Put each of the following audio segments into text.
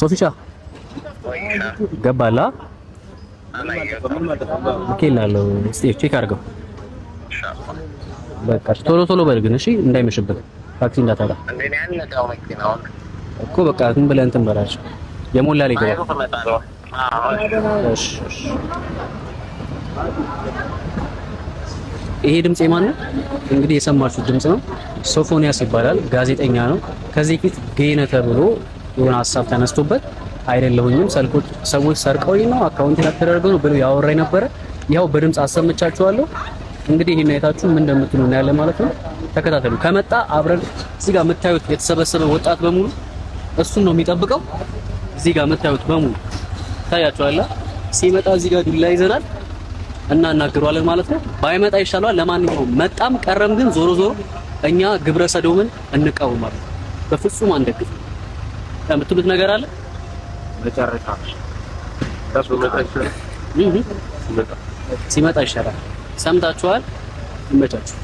ሶፊሻ ገባላ ኬላለው እስቲ ቼክ አድርገው በቃ ቶሎ ቶሎ በል ግን እሺ እንዳይመሽብህ ታክሲ እንዳታጣ እኮ በቃ ዝም ብለህ እንትን በላቸው የሞላ ላይ ገባ እሺ ይሄ ድምጽ የማን ነው እንግዲህ የሰማችሁት ድምጽ ነው ሶፎንያስ ይባላል ጋዜጠኛ ነው ከዚህ ፊት ጌነ ተብሎ የሆነ ሐሳብ ተነስቶበት አይደለሁኝም ሰዎች ሰርቀውኝ ነው አካውንት ተደርገው ነው ብሎ ያወራኝ ነበር ያው በድምጽ አሰምቻችኋለሁ እንግዲህ ይሄን አይታችሁ ምን እንደምትሉ ነው ያለ ማለት ነው ተከታተሉ ከመጣ አብረን እዚህ ጋር የምታዩት የተሰበሰበ ወጣት በሙሉ እሱን ነው የሚጠብቀው እዚህ ጋር የምታዩት በሙሉ ታያችኋል ሲመጣ እዚህ ጋር ዱላ ይዘናል እና እናገረዋለን ማለት ነው ባይመጣ ይሻላል ለማንኛውም መጣም ቀረም ግን ዞሮ ዞሮ እኛ ግብረ ሰዶምን እንቃወማለን በፍጹም አንደግፍ የምትሉት ነገር አለ መጨረሻ ሲመጣ ይሻላል ሰምታችኋል ይመቻችሁ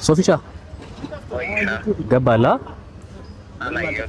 ሶፊሻ ገባላ